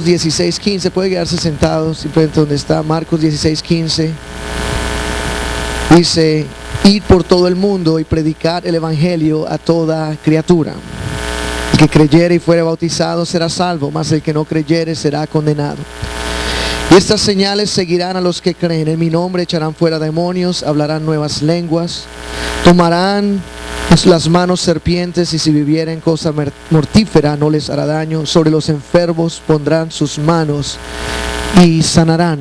Marcos 16:15, puede quedarse sentado simplemente donde está. Marcos 16:15 dice: id por todo el mundo y predicar el evangelio a toda criatura. El que creyere y fuere bautizado será salvo, mas el que no creyere será condenado. Y estas señales seguirán a los que creen: en mi nombre echarán fuera demonios, hablarán nuevas lenguas, tomarán en las manos serpientes, y si bebieren cosa mortífera no les hará daño. Sobre los enfermos pondrán sus manos y sanarán.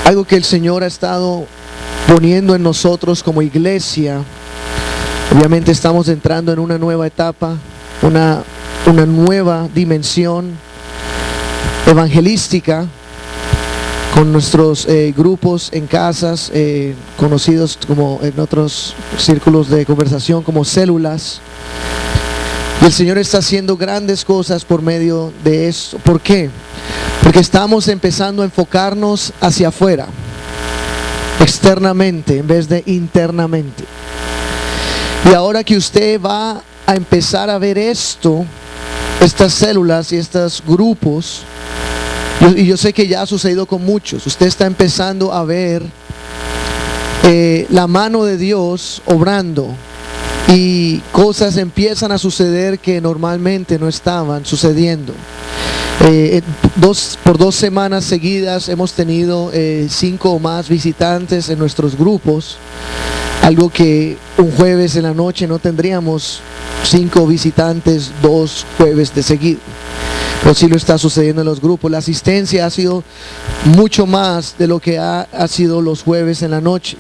Algo que el Señor ha estado poniendo en nosotros como iglesia, obviamente estamos entrando en una nueva etapa, una nueva dimensión evangelística, con nuestros grupos en casas, conocidos como en otros círculos de conversación como células. Y el Señor está haciendo grandes cosas por medio de eso. ¿Por qué? Porque estamos empezando a enfocarnos hacia afuera, externamente en vez de internamente. Y ahora que usted va a empezar a ver esto, estas células y estos grupos, y yo sé que ya ha sucedido con muchos, usted está empezando a ver la mano de Dios obrando, y cosas empiezan a suceder que normalmente no estaban sucediendo. Por 2 semanas seguidas hemos tenido 5 o más visitantes en nuestros grupos, algo que un jueves en la noche no tendríamos 5 visitantes 2 jueves de seguido. Pero sí lo está sucediendo en los grupos. La asistencia ha sido mucho más de lo que ha sido los jueves en la noche.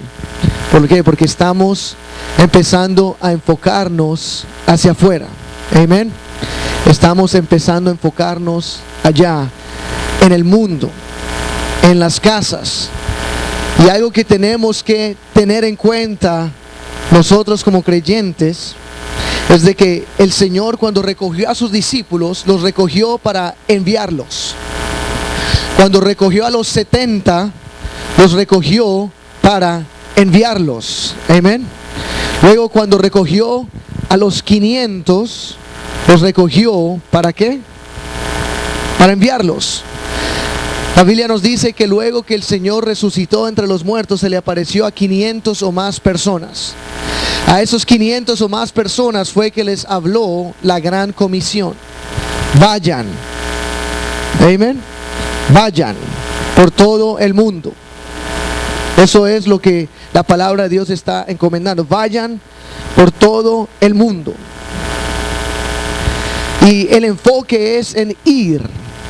¿Por qué? Porque estamos empezando a enfocarnos hacia afuera. Amén. Estamos empezando a enfocarnos allá, en el mundo, en las casas. Y algo que tenemos que tener en cuenta nosotros como creyentes es de que el Señor, cuando recogió a sus discípulos, los recogió para enviarlos. Cuando recogió a los 70, los recogió para enviarlos. Amén. Luego, cuando recogió a los 500, los recogió ¿para qué? Para enviarlos. La Biblia nos dice que luego que el Señor resucitó entre los muertos, se le apareció a 500 o más personas. A esos 500 o más personas fue que les habló la gran comisión: vayan, amén, vayan por todo el mundo. Eso es lo que la palabra de Dios está encomendando: vayan por todo el mundo. Y el enfoque es en ir.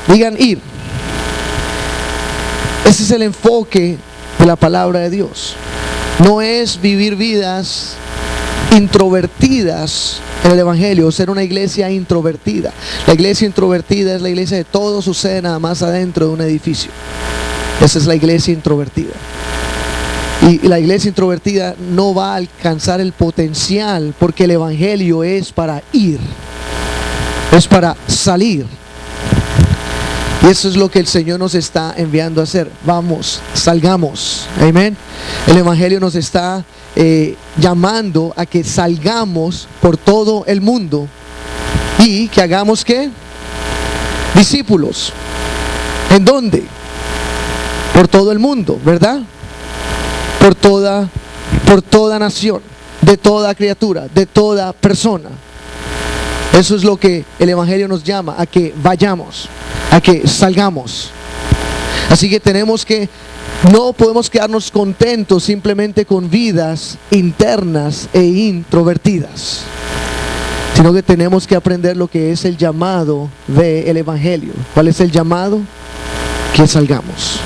Digan ir. Ese es el enfoque de la palabra de Dios. No es vivir vidas introvertidas en el evangelio, ser una iglesia introvertida. La iglesia introvertida es la iglesia de todo sucede nada más adentro de un edificio. Esa es la iglesia introvertida. Y la iglesia introvertida no va a alcanzar el potencial, porque el evangelio es para ir, es para salir. Y eso es lo que el Señor nos está enviando a hacer. Vamos, salgamos. Amén. El evangelio nos está llamando a que salgamos por todo el mundo y que hagamos ¿qué? Discípulos. ¿En dónde? Por todo el mundo, ¿verdad? Por toda nación, de toda criatura, de toda persona. Eso es lo que el evangelio nos llama, a que vayamos, a que salgamos. Así que no podemos quedarnos contentos simplemente con vidas internas e introvertidas, sino que tenemos que aprender lo que es el llamado del evangelio. ¿Cuál es el llamado? Que salgamos.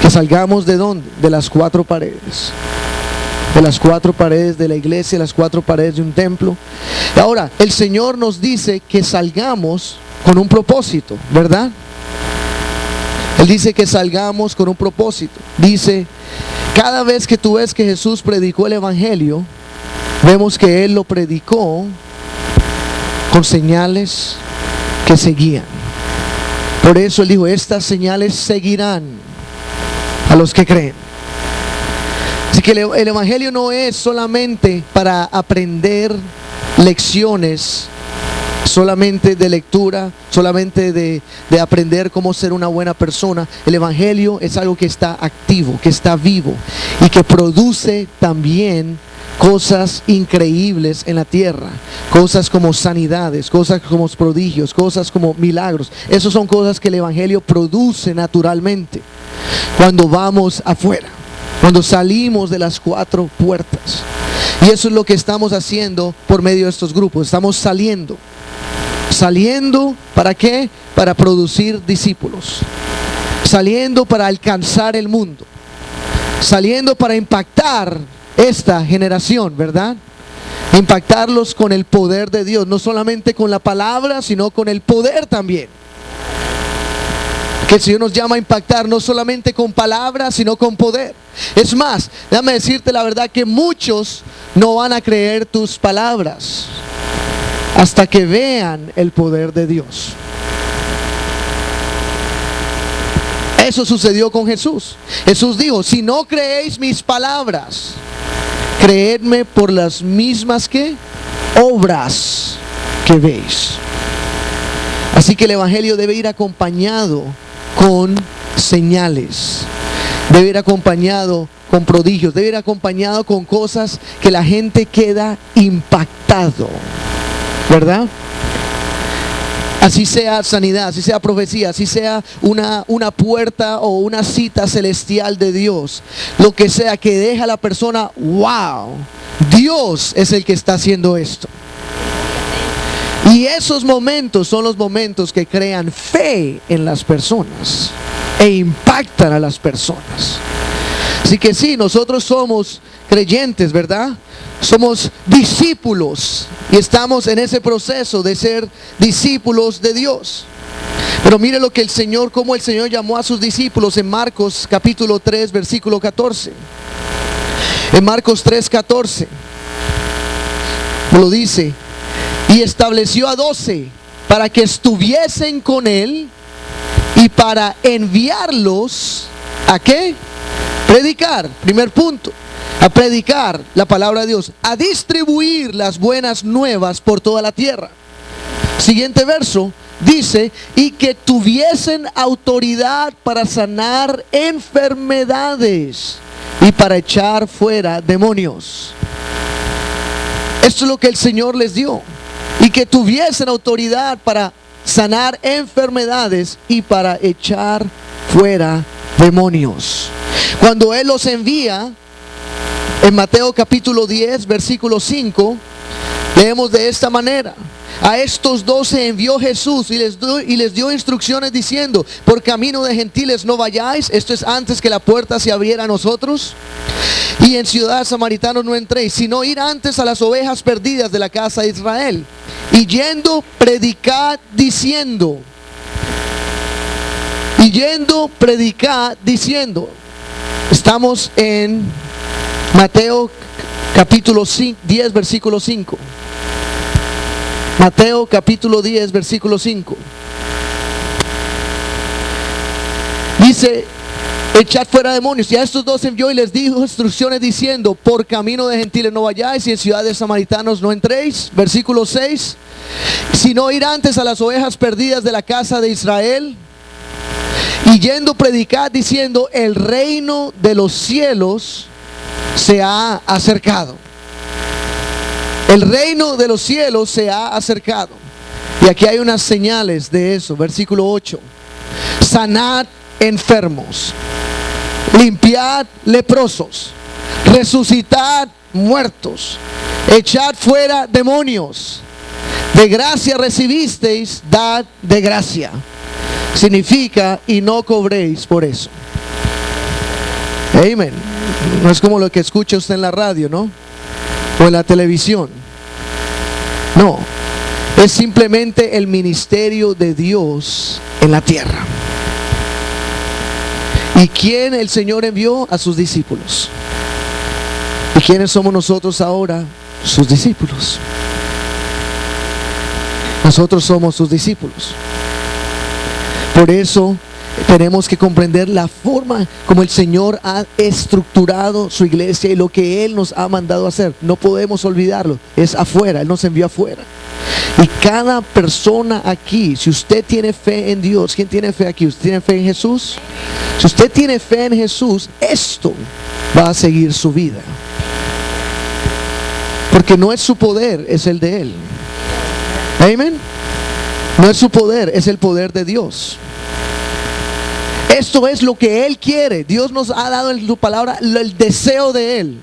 Que salgamos ¿de dónde? De las 4 paredes. De las 4 paredes de la iglesia, las 4 paredes de un templo. Y ahora, el Señor nos dice que salgamos con un propósito, ¿verdad? Él dice que salgamos con un propósito. Dice, cada vez que tú ves que Jesús predicó el evangelio, vemos que Él lo predicó con señales que seguían. Por eso Él dijo, estas señales seguirán a los que creen. Así que el evangelio no es solamente para aprender lecciones solamente de lectura, solamente de aprender cómo ser una buena persona. El Evangelio es algo que está activo, que está vivo y que produce también cosas increíbles en la tierra, cosas como sanidades, cosas como prodigios, cosas como milagros. Esas son cosas que el Evangelio produce naturalmente cuando vamos afuera, cuando salimos de las cuatro puertas. Y eso es lo que estamos haciendo por medio de estos grupos. Estamos saliendo. ¿Para qué? Para producir discípulos. Saliendo para alcanzar el mundo. Saliendo para impactar esta generación, ¿verdad? Impactarlos con el poder de Dios, no solamente con la palabra, sino con el poder también. Que el Señor nos llama a impactar no solamente con palabras, sino con poder. Es más, déjame decirte la verdad que muchos no van a creer tus palabras hasta que vean el poder de Dios. Eso sucedió con Jesús. Jesús dijo: si no creéis mis palabras, creedme por las mismas que obras que veis. Así que el Evangelio debe ir acompañado con señales, debe ir acompañado con prodigios, debe ir acompañado con cosas que la gente queda impactado, ¿verdad? Así sea sanidad, así sea profecía, así sea una puerta o una cita celestial de Dios, lo que sea que deja a la persona: wow, Dios es el que está haciendo esto. Y esos momentos son los momentos que crean fe en las personas e impactan a las personas. Así que sí, nosotros somos creyentes, ¿verdad? Somos discípulos y estamos en ese proceso de ser discípulos de Dios. Pero mire lo que el Señor, cómo el Señor llamó a sus discípulos en Marcos capítulo 3 versículo 14. En Marcos 3:14 lo dice: y estableció a 12 para que estuviesen con él y para enviarlos ¿a qué? Predicar. Primer punto: a predicar la palabra de Dios, a distribuir las buenas nuevas por toda la tierra. Siguiente verso dice: y que tuviesen autoridad para sanar enfermedades y para echar fuera demonios. Esto es lo que el Señor les dio. Y que tuviesen autoridad para sanar enfermedades y para echar fuera demonios. Cuando Él los envía, en Mateo capítulo 10 versículo 5, leemos de esta manera: a estos 12 envió Jesús y les dio instrucciones diciendo: por camino de gentiles no vayáis. Esto es antes que la puerta se abriera a nosotros. Y en ciudad samaritanos no entréis, sino ir antes a las ovejas perdidas de la casa de Israel. Y yendo, predicad diciendo. Estamos en Mateo capítulo 10 versículo 5. Mateo capítulo 10 versículo 5. Dice: echad fuera demonios. Y a estos 12 envió y les dijo instrucciones diciendo: por camino de gentiles no vayáis y en ciudades samaritanos no entréis. Versículo 6: sino ir antes a las ovejas perdidas de la casa de Israel. Y yendo, predicad diciendo: el reino de los cielos se ha acercado. El reino de los cielos se ha acercado. Y aquí hay unas señales de eso. Versículo 8: sanad enfermos, limpiad leprosos, resucitad muertos, echad fuera demonios. De gracia recibisteis, dad de gracia. Significa: y no cobréis por eso. Amén. No es como lo que escucha usted en la radio, ¿no? O en la televisión. No, es simplemente el ministerio de Dios en la tierra. ¿Y quién el Señor envió? A sus discípulos. ¿Y quiénes somos nosotros ahora? Sus discípulos. Nosotros somos sus discípulos. Por eso tenemos que comprender la forma como el Señor ha estructurado su iglesia y lo que Él nos ha mandado a hacer. No podemos olvidarlo, es afuera, Él nos envió afuera. Y cada persona aquí, si usted tiene fe en Dios, ¿quién tiene fe aquí? ¿Usted tiene fe en Jesús? Si usted tiene fe en Jesús, esto va a seguir su vida. Porque no es su poder, es el de Él. Amén. No es su poder, es el poder de Dios. Esto es lo que Él quiere. Dios nos ha dado en su palabra el deseo de Él.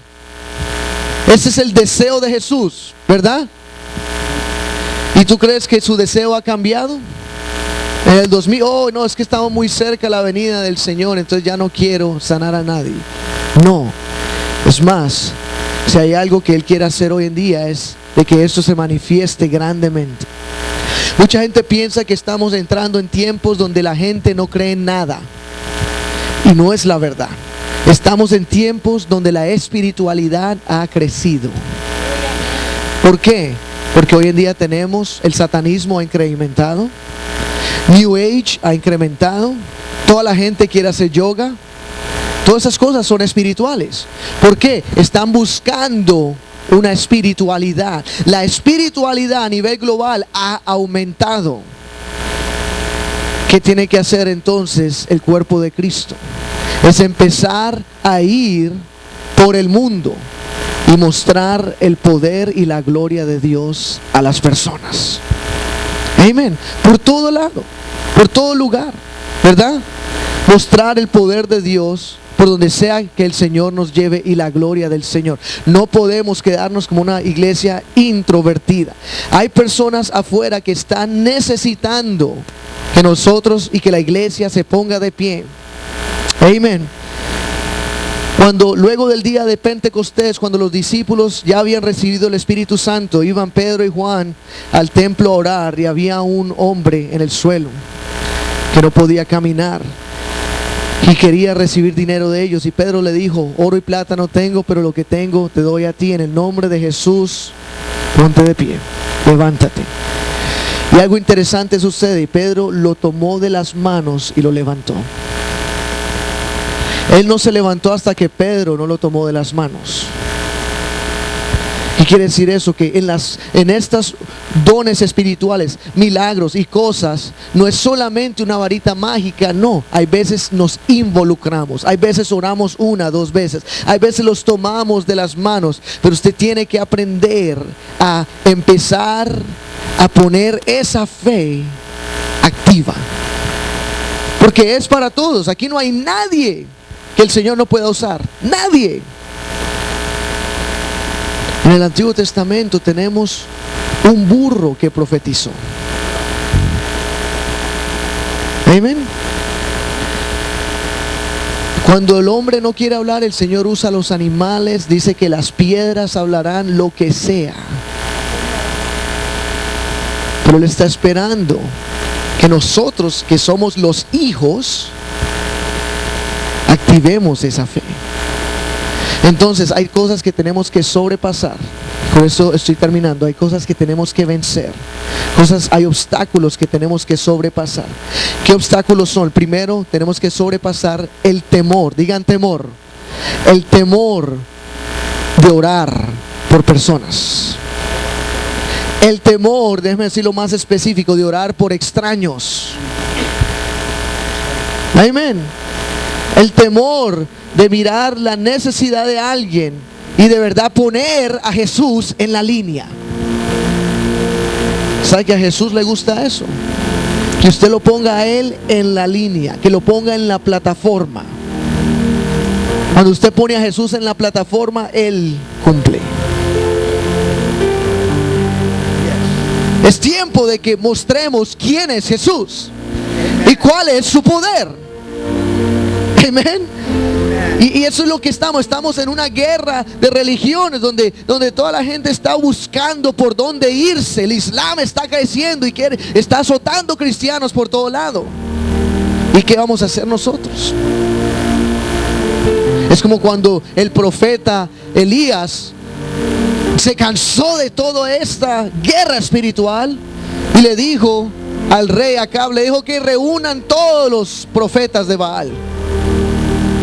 Ese es el deseo de Jesús, ¿verdad? ¿Y tú crees que su deseo ha cambiado? En el 2000, no, es que estamos muy cerca de la venida del Señor, entonces ya no quiero sanar a nadie. No, es más, si hay algo que Él quiere hacer hoy en día es de que esto se manifieste grandemente. Mucha gente piensa que estamos entrando en tiempos donde la gente no cree en nada. Y no es la verdad. Estamos en tiempos donde la espiritualidad ha crecido. ¿Por qué? Porque hoy en día tenemos el satanismo ha incrementado, New Age ha incrementado, toda la gente quiere hacer yoga. Todas esas cosas son espirituales. ¿Por qué? Están buscando una espiritualidad. La espiritualidad a nivel global ha aumentado. ¿Qué tiene que hacer entonces el cuerpo de Cristo? Es empezar a ir por el mundo y mostrar el poder y la gloria de Dios a las personas. Amén. Por todo lado, por todo lugar, ¿verdad? Mostrar el poder de Dios por donde sea que el Señor nos lleve y la gloria del Señor. No podemos quedarnos como una iglesia introvertida. Hay personas afuera que están necesitando que nosotros y que la iglesia se ponga de pie. Amén. Cuando luego del día de Pentecostés, cuando los discípulos ya habían recibido el Espíritu Santo, iban Pedro y Juan al templo a orar y había un hombre en el suelo que no podía caminar y quería recibir dinero de ellos. Y Pedro le dijo: oro y plata no tengo, pero lo que tengo te doy a ti. En el nombre de Jesús, ponte de pie, levántate. Y algo interesante sucede, y Pedro lo tomó de las manos y lo levantó. Él no se levantó hasta que Pedro no lo tomó de las manos. ¿Qué quiere decir eso? Que en estas dones espirituales, milagros y cosas, no es solamente una varita mágica, no. Hay veces nos involucramos, hay veces oramos 1, 2 veces, hay veces los tomamos de las manos, pero usted tiene que aprender a empezar a poner esa fe activa. Porque es para todos, aquí no hay nadie que el Señor no pueda usar, nadie. En el Antiguo Testamento tenemos un burro que profetizó. Amén. Cuando el hombre no quiere hablar, el Señor usa los animales. Dice que las piedras hablarán lo que sea. Pero Él está esperando que nosotros, que somos los hijos, activemos esa fe. Entonces hay cosas que tenemos que sobrepasar. Por eso estoy terminando. Hay cosas que tenemos que vencer. Hay obstáculos que tenemos que sobrepasar. ¿Qué obstáculos son? Primero, tenemos que sobrepasar el temor. Digan temor. El temor de orar por personas. El temor, déjeme decirlo más específico, de orar por extraños. Amén. El temor de mirar la necesidad de alguien y de verdad poner a Jesús en la línea. ¿Sabe que a Jesús le gusta eso? Que usted lo ponga a Él en la línea, que lo ponga en la plataforma. Cuando usted pone a Jesús en la plataforma, Él cumple. Es tiempo de que mostremos quién es Jesús y cuál es su poder. Amén. Y eso es lo que estamos en una guerra de religiones donde toda la gente está buscando por dónde irse. El Islam está creciendo y está azotando cristianos por todo lado. ¿Y qué vamos a hacer nosotros? Es como cuando el profeta Elías se cansó de toda esta guerra espiritual y le dijo al rey Acab, le dijo que reúnan todos los profetas de Baal.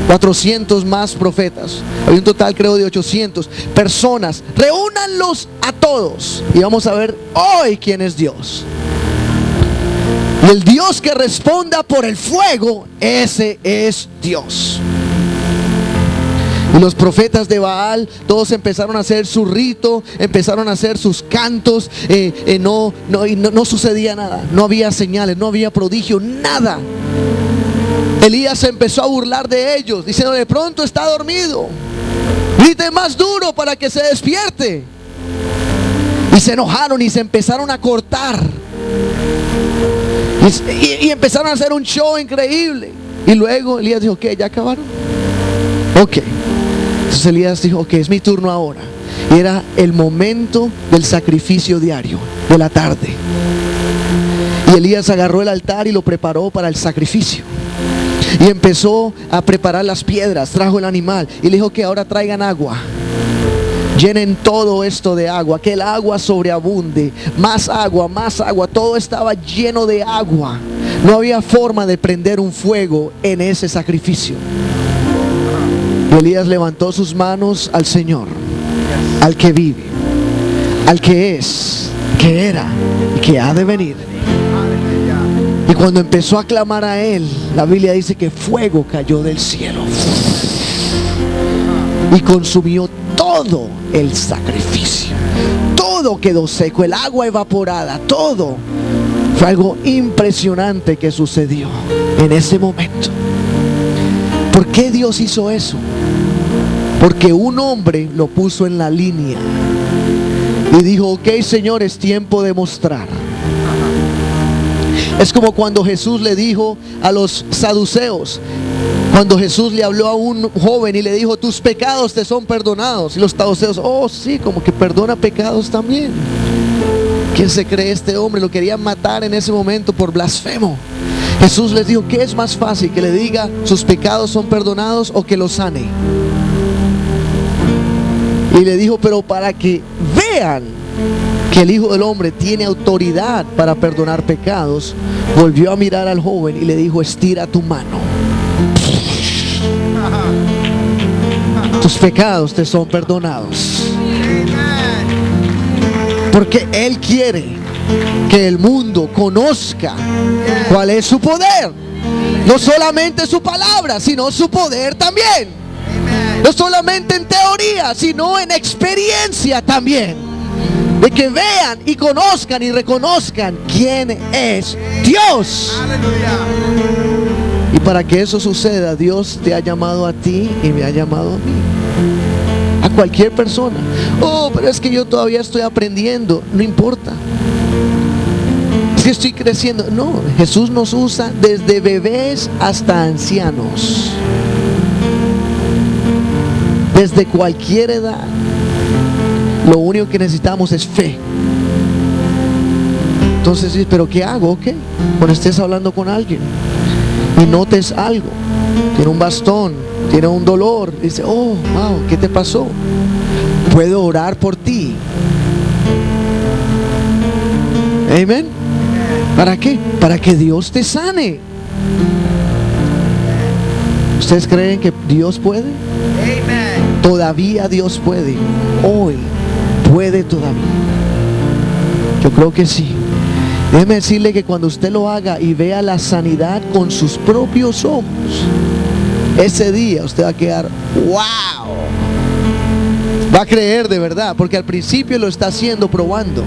400 más profetas. Hay un total creo de 800 personas. Reúnanlos a todos y vamos a ver hoy quién es Dios. Y el Dios que responda por el fuego, ese es Dios. Y los profetas de Baal, todos empezaron a hacer su rito, empezaron a hacer sus cantos, no sucedía nada, no había señales, no había prodigio, nada. Elías se empezó a burlar de ellos, diciendo: de pronto está dormido, grite más duro para que se despierte. Y se enojaron y se empezaron a cortar. Y empezaron a hacer un show increíble. Y luego Elías dijo: ¿qué? ¿Ya acabaron? Ok. Entonces Elías dijo: ok, es mi turno ahora. Y era el momento del sacrificio diario, de la tarde. Y Elías agarró el altar y lo preparó para el sacrificio. Y empezó a preparar las piedras, trajo el animal y le dijo que ahora traigan agua. Llenen todo esto de agua, que el agua sobreabunde. Más agua, todo estaba lleno de agua. No había forma de prender un fuego en ese sacrificio. Y Elías levantó sus manos al Señor, al que vive, al que es, que era y que ha de venir. Y cuando empezó a clamar a él, la Biblia dice que fuego cayó del cielo y consumió todo el sacrificio. Todo quedó seco, el agua evaporada, todo. Fue algo impresionante que sucedió en ese momento. ¿Por qué Dios hizo eso? Porque un hombre lo puso en la línea y dijo: ok, Señor, es tiempo de mostrar. Es como cuando Jesús le dijo a los saduceos, cuando Jesús le habló a un joven y le dijo: tus pecados te son perdonados. Y los saduceos: oh sí, como que perdona pecados también. ¿Quién se cree este hombre? Lo querían matar en ese momento por blasfemo. Jesús les dijo: ¿qué es más fácil? ¿Que le diga sus pecados son perdonados o que los sane? Y le dijo: pero para que vean que el Hijo del Hombre tiene autoridad para perdonar pecados, volvió a mirar al joven y le dijo: estira tu mano. Tus pecados te son perdonados. Porque Él quiere que el mundo conozca cuál es su poder. No solamente su palabra, sino su poder también. No solamente en teoría, sino en experiencia también. De que vean y conozcan y reconozcan quién es Dios. Y para que eso suceda, Dios te ha llamado a ti y me ha llamado a mí. A cualquier persona. Oh, pero es que yo todavía estoy aprendiendo. No importa. Es que estoy creciendo. No, Jesús nos usa desde bebés hasta ancianos. Desde cualquier edad. Lo único que necesitamos es fe. Entonces, ¿pero qué hago? Ok, cuando estés hablando con alguien y notes algo, tiene un bastón, tiene un dolor, dice: oh, wow, ¿qué te pasó? Puedo orar por ti. Amén. ¿Para qué? Para que Dios te sane. ¿Ustedes creen que Dios puede? Todavía Dios puede. Hoy puede todavía. Yo creo que sí. Déjeme decirle que cuando usted lo haga y vea la sanidad con sus propios ojos, ese día usted va a quedar: wow. Va a creer de verdad, porque al principio lo está haciendo probando,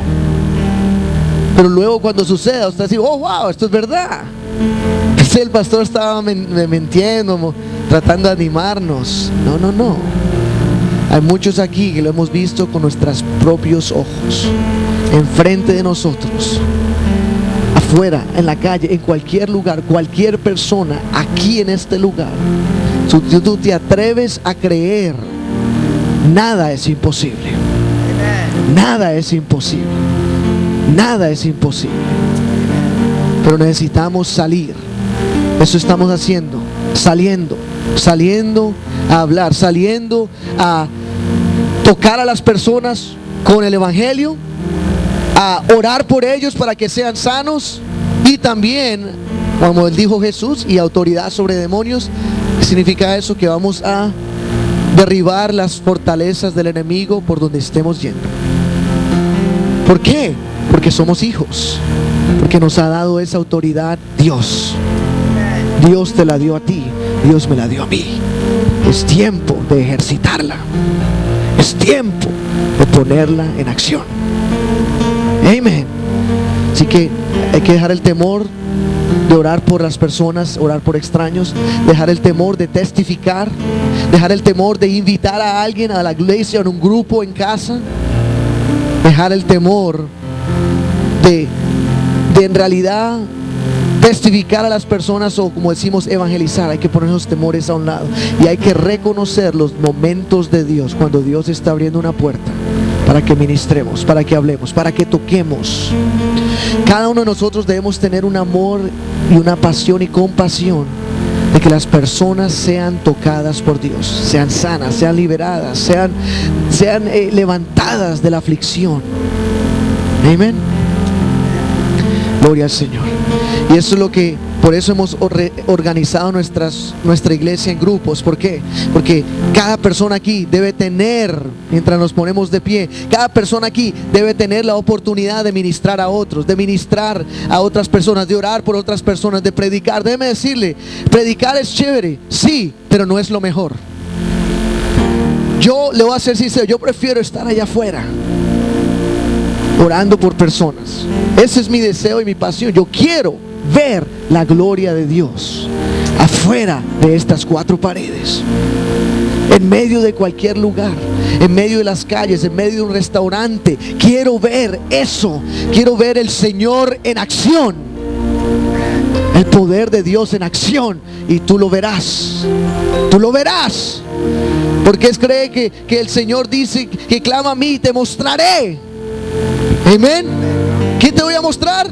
pero luego cuando suceda usted va a decir: oh, wow, esto es verdad. El pastor estaba mintiendo, tratando de animarnos. No. Hay muchos aquí que lo hemos visto con nuestros propios ojos, enfrente de nosotros, afuera, en la calle, en cualquier lugar, cualquier persona, aquí en este lugar. Si tú te atreves a creer, nada es imposible. Nada es imposible. Nada es imposible. Pero necesitamos salir. Eso estamos haciendo. Saliendo a hablar, saliendo a tocar a las personas con el evangelio, a orar por ellos para que sean sanos, Y también, como dijo Jesús, y autoridad sobre demonios. Significa eso, que vamos a derribar las fortalezas del enemigo por donde estemos yendo. ¿Por qué? Porque somos hijos, porque nos ha dado esa autoridad Dios. Dios te la dio a ti, Dios me la dio a mí. Es tiempo de ejercitarla, es tiempo de ponerla en acción. Amén. Así que hay que dejar el temor de orar por las personas, orar por extraños, dejar el temor de testificar, dejar el temor de invitar a alguien a la iglesia, en un grupo, en casa, dejar el temor de en realidad testificar a las personas, o como decimos, evangelizar. Hay que poner esos temores a un lado y hay que reconocer los momentos de Dios, cuando Dios está abriendo una puerta para que ministremos, para que hablemos, para que toquemos. Cada uno de nosotros debemos tener un amor y una pasión y compasión de que las personas sean tocadas por Dios, sean sanas, sean liberadas, sean levantadas de la aflicción. Amén. Gloria al Señor. Y eso es lo que, por eso hemos organizado nuestra iglesia en grupos. ¿Por qué? Porque cada persona aquí debe tener, mientras nos ponemos de pie, cada persona aquí debe tener la oportunidad de ministrar a otros, de ministrar a otras personas, de orar por otras personas, de predicar. Déjeme decirle, predicar es chévere, sí, pero no es lo mejor. Yo le voy a ser sincero, yo prefiero estar allá afuera orando por personas. Ese es mi deseo y mi pasión. Yo quiero ver la gloria de Dios afuera de estas cuatro paredes, en medio de cualquier lugar, en medio de las calles, en medio de un restaurante. Quiero ver eso. Quiero ver el Señor en acción, el poder de Dios en acción. Y tú lo verás, tú lo verás, porque cree que el Señor dice que clama a mí y te mostraré. Amén. ¿Qué te voy a mostrar?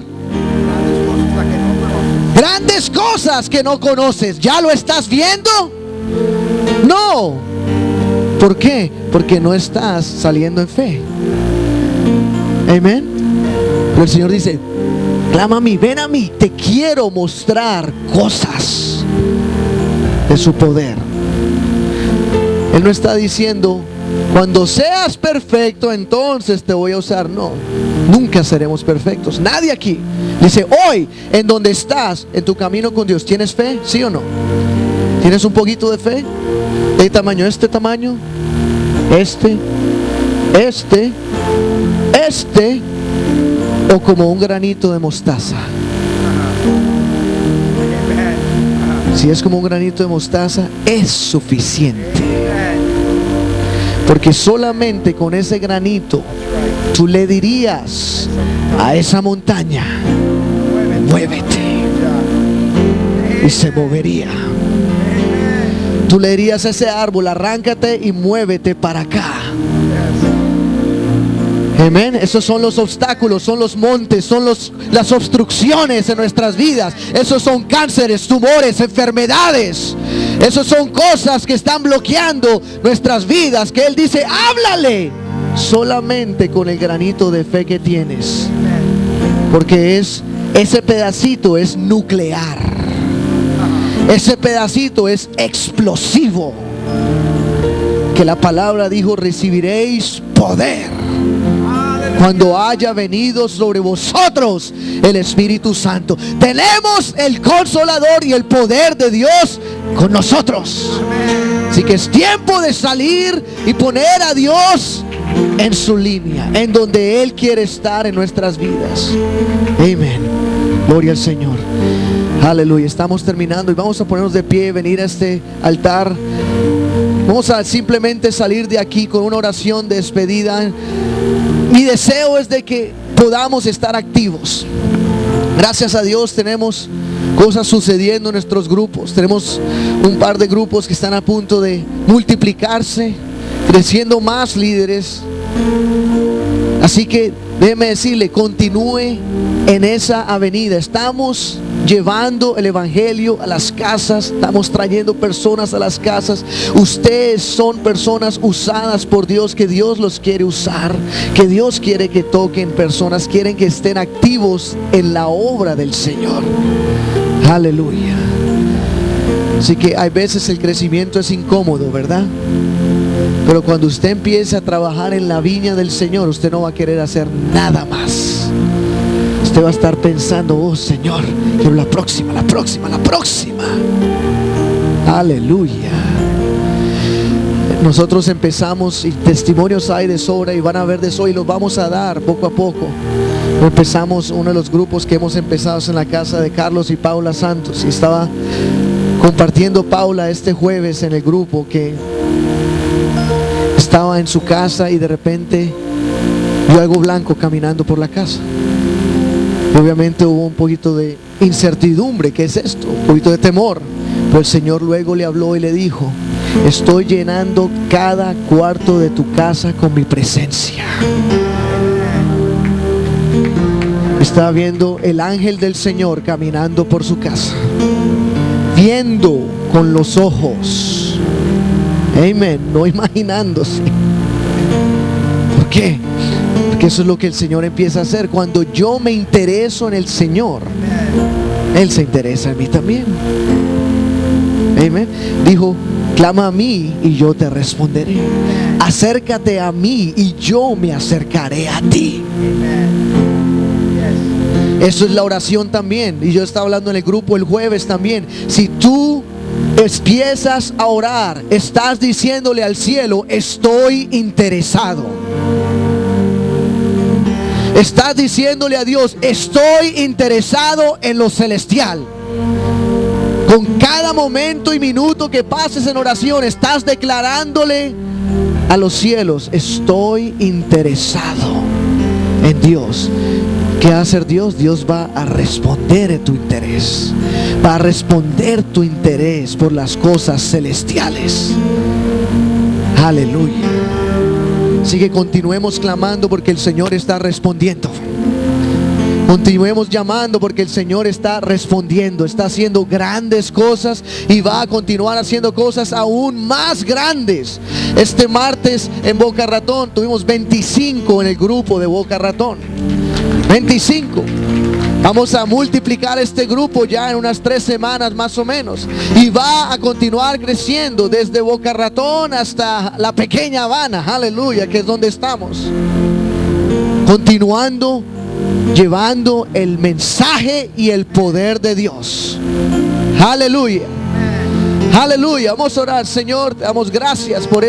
Grandes cosas que no conoces. ¿Ya lo estás viendo? No. ¿Por qué? Porque no estás saliendo en fe. Amén. Pero el Señor dice, clama a mí, ven a mí, te quiero mostrar cosas de su poder. Él no está diciendo, cuando seas perfecto, entonces te voy a usar. No, nunca seremos perfectos. Nadie aquí. Dice, hoy, en donde estás, en tu camino con Dios, ¿tienes fe? ¿Sí o no? ¿Tienes un poquito de fe? ¿De tamaño? ¿Este tamaño? ¿Este? ¿O como un granito de mostaza? Si es como un granito de mostaza, es suficiente. Porque solamente con ese granito tú le dirías a esa montaña, muévete, y se movería. Tú le dirías a ese árbol, arráncate y muévete para acá. Amén. Esos son los obstáculos, son los montes, son las obstrucciones en nuestras vidas. Esos son cánceres, tumores, enfermedades. Esos son cosas que están bloqueando nuestras vidas, que Él dice, háblale solamente con el granito de fe que tienes. Porque ese pedacito es nuclear. Ese pedacito es explosivo. Que la palabra dijo, recibiréis poder cuando haya venido sobre vosotros el Espíritu Santo. Tenemos el Consolador y el poder de Dios con nosotros. Así que es tiempo de salir y poner a Dios en su línea, en donde Él quiere estar en nuestras vidas. Amén. Gloria al Señor. Aleluya. Estamos terminando y vamos a ponernos de pie, venir a este altar. Vamos a simplemente salir de aquí con una oración de despedida. Mi deseo es de que podamos estar activos. Gracias a Dios tenemos cosas sucediendo en nuestros grupos. Tenemos un par de grupos que están a punto de multiplicarse, creciendo más líderes. Así que déjeme decirle, continúe en esa avenida. Estamos llevando el evangelio a las casas, estamos trayendo personas a las casas. Ustedes son personas usadas por Dios, que Dios los quiere usar, que Dios quiere que toquen personas, quieren que estén activos en la obra del Señor. Aleluya. Así que hay veces el crecimiento es incómodo, ¿verdad? Pero cuando usted empiece a trabajar en la viña del Señor, usted no va a querer hacer nada más. Usted va a estar pensando: oh Señor, quiero la próxima, la próxima, la próxima. Aleluya. Nosotros empezamos, y testimonios hay de sobra, y van a ver de eso, y los vamos a dar poco a poco. Empezamos uno de los grupos que hemos empezado en la casa de Carlos y Paula Santos, y estaba compartiendo Paula este jueves en el grupo que estaba en su casa y de repente vio algo blanco caminando por la casa. Obviamente hubo un poquito de incertidumbre: ¿qué es esto? Un poquito de temor. Pero el Señor luego le habló y le dijo: estoy llenando cada cuarto de tu casa con mi presencia. Estaba viendo el ángel del Señor caminando por su casa, viendo con los ojos. Amén. No imaginándose. ¿Por qué? Porque eso es lo que el Señor empieza a hacer. Cuando yo me intereso en el Señor, Él se interesa en mí también. Amén. Dijo: clama a mí y yo te responderé. Acércate a mí y yo me acercaré a ti. Eso es la oración también. Y yo estaba hablando en el grupo el jueves también. Si tú empiezas a orar, estás diciéndole al cielo: estoy interesado. Estás diciéndole a Dios: estoy interesado en lo celestial. Con cada momento y minuto que pases en oración, estás declarándole a los cielos: estoy interesado en Dios. ¿Qué va a hacer Dios? Dios va a responder en tu interés. Va a responder tu interés por las cosas celestiales. Aleluya. Así que continuemos clamando porque el Señor está respondiendo. Continuemos llamando porque el Señor está respondiendo. Está haciendo grandes cosas y va a continuar haciendo cosas aún más grandes. Este martes en Boca Ratón tuvimos 25 en el grupo de Boca Ratón. 25. Vamos a multiplicar este grupo ya en unas 3 semanas más o menos. Y va a continuar creciendo desde Boca Ratón hasta la pequeña Habana. Aleluya, que es donde estamos. Continuando llevando el mensaje y el poder de Dios. Aleluya. Aleluya. Vamos a orar. Señor, te damos gracias por